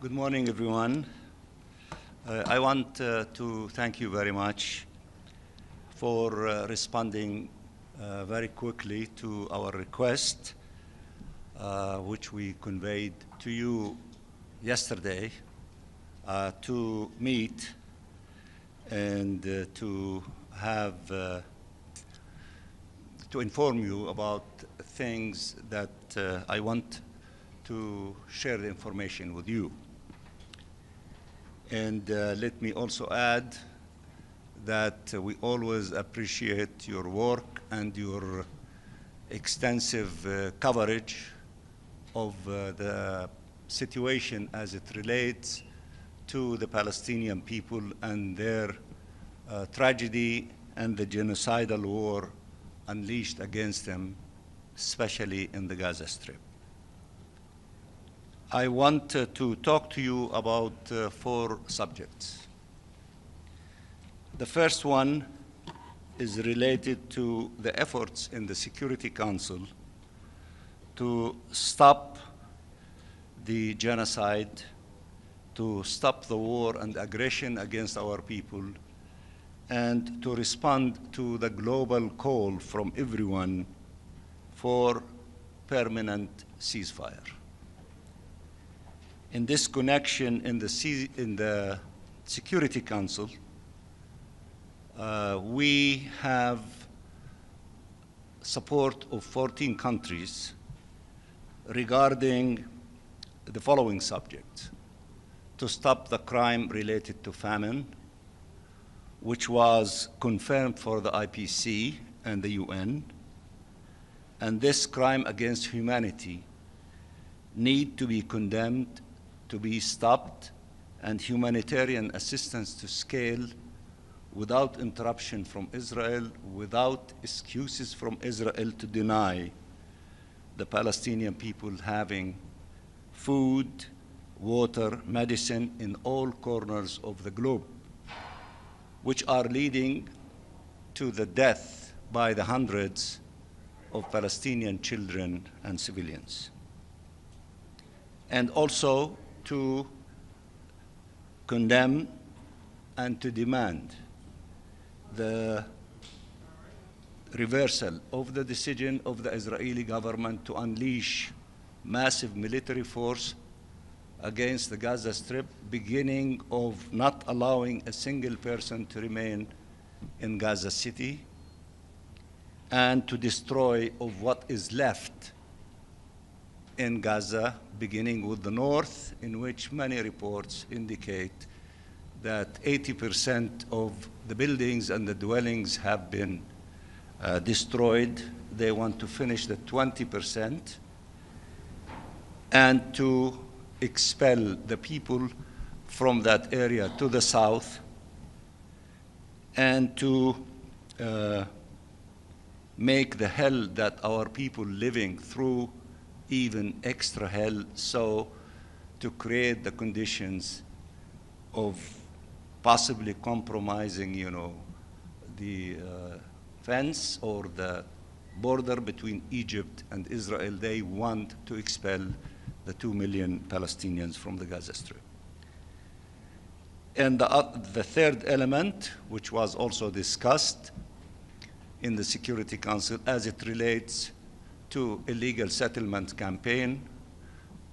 Good morning, everyone. I want to thank you very much for responding very quickly to our request, which we conveyed to you yesterday, to meet and to inform you about things that I want to share the information with you. And let me also add that we always appreciate your work and your extensive coverage of the situation as it relates to the Palestinian people and their tragedy and the genocidal war unleashed against them, especially in the Gaza Strip. I want to talk to you about 4 subjects. The first one is related to the efforts in the Security Council to stop the genocide, to stop the war and aggression against our people, and to respond to the global call from everyone for permanent ceasefire. In this connection, in the Security Council, we have support of 14 countries regarding the following subjects: to stop the crime related to famine, which was confirmed for the IPC and the UN, and this crime against humanity need to be condemned, to be stopped, and humanitarian assistance to scale without interruption from Israel, without excuses from Israel to deny the Palestinian people having food, water, medicine in all corners of the globe, which are leading to the death by the hundreds of Palestinian children and civilians. And also to condemn and to demand the reversal of the decision of the Israeli government to unleash massive military force against the Gaza Strip, beginning of not allowing a single person to remain in Gaza City, and to destroy of what is left in Gaza, beginning with the north, in which many reports indicate that 80% of the buildings and the dwellings have been destroyed. They want to finish the 20% and to expel the people from that area to the south, and to make the hell that our people living through even extra hell, so to create the conditions of possibly compromising, the fence or the border between Egypt and Israel. They want to expel the 2 million Palestinians from the Gaza Strip. And the third element, which was also discussed in the Security Council as it relates to illegal settlement campaign,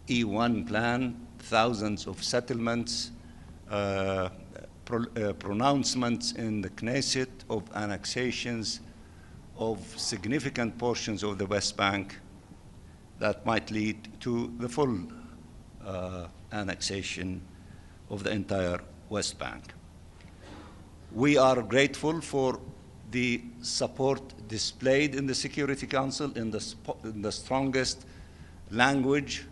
E1 plan, thousands of settlements, pronouncements in the Knesset of annexations of significant portions of the West Bank that might lead to the full annexation of the entire West Bank. We are grateful for the support displayed in the Security Council in the strongest language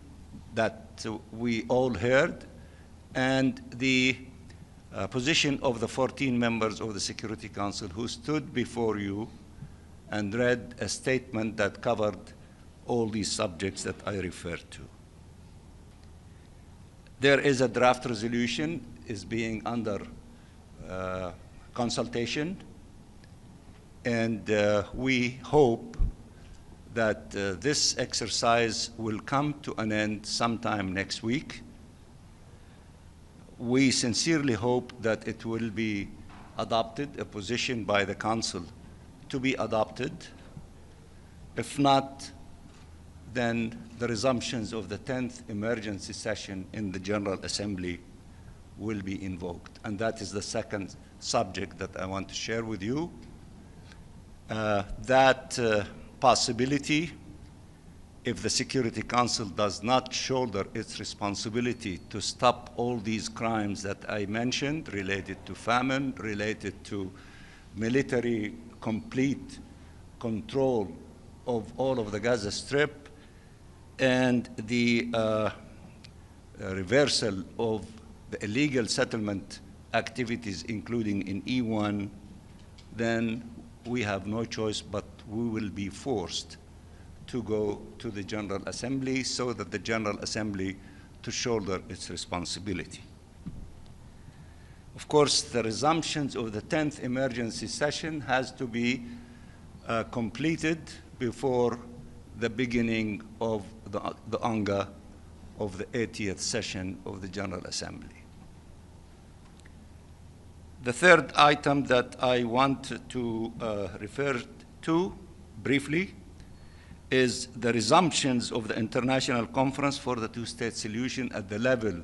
that we all heard, and the position of the 14 members of the Security Council who stood before you and read a statement that covered all these subjects that I referred to. There is a draft resolution is being under consultation, and we hope that this exercise will come to an end sometime next week, we sincerely hope that it will be adopted, a position by the Council to be adopted. If not, then the resumptions of the 10th emergency session in the General Assembly will be invoked. And that is the second subject that I want to share with you. That possibility, if the Security Council does not shoulder its responsibility to stop all these crimes that I mentioned, related to famine, related to military complete control of all of the Gaza Strip, and the reversal of the illegal settlement activities, including in E1, then we have no choice, but we will be forced to go to the General Assembly so that the General Assembly to shoulder its responsibility. Of course, the resumptions of the 10th emergency session has to be completed before the beginning of the UNGA of the 80th session of the General Assembly. The third item that I want to refer to briefly is the resumptions of the International Conference for the Two-State Solution at the level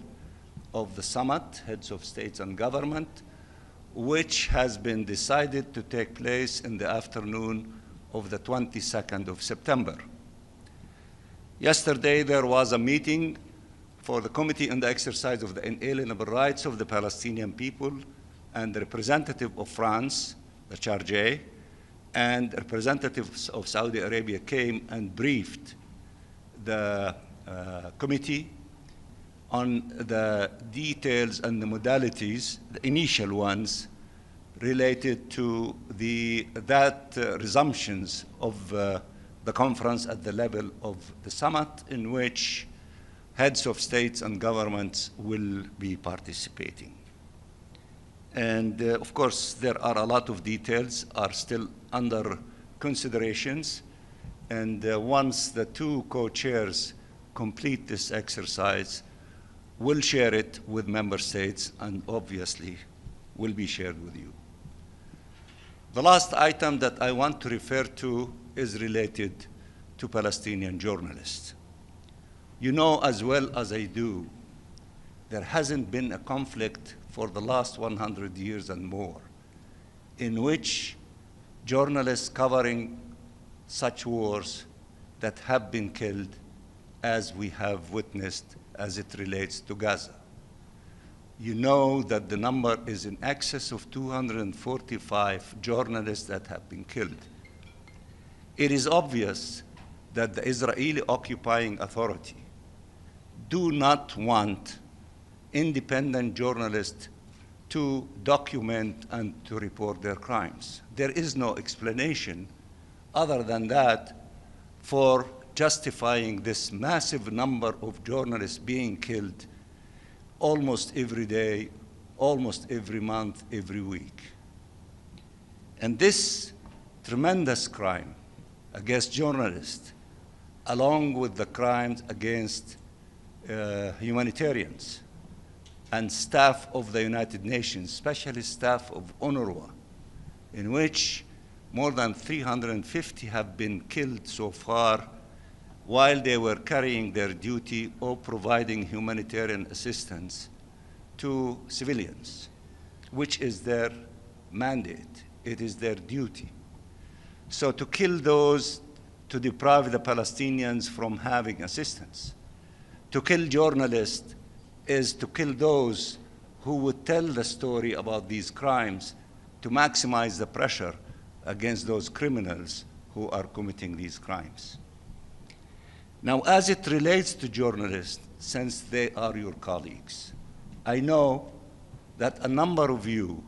of the summit, heads of states and government, which has been decided to take place in the afternoon of the 22nd of September. Yesterday, there was a meeting for the Committee on the Exercise of the Inalienable Rights of the Palestinian People, and the representative of France, the Chargé, and representatives of Saudi Arabia came and briefed the committee on the details and the modalities, the initial ones, related to that resumptions of the conference at the level of the summit, in which heads of states and governments will be participating. And of course, there are a lot of details are still under considerations. And once the two co-chairs complete this exercise, we'll share it with member states and obviously will be shared with you. The last item that I want to refer to is related to Palestinian journalists. You know as well as I do, there hasn't been a conflict for the last 100 years and more in which journalists covering such wars that have been killed as we have witnessed as it relates to Gaza. You know that the number is in excess of 245 journalists that have been killed. It is obvious that the Israeli occupying authority do not want independent journalists to document and to report their crimes. There is no explanation other than that for justifying this massive number of journalists being killed almost every day, almost every month, every week. And this tremendous crime against journalists, along with the crimes against humanitarians and staff of the United Nations, especially staff of UNRWA, in which more than 350 have been killed so far while they were carrying their duty or providing humanitarian assistance to civilians, which is their mandate. It is their duty. So to kill those, to deprive the Palestinians from having assistance, to kill journalists is to kill those who would tell the story about these crimes to maximize the pressure against those criminals who are committing these crimes. Now, as it relates to journalists, since they are your colleagues, I know that a number of you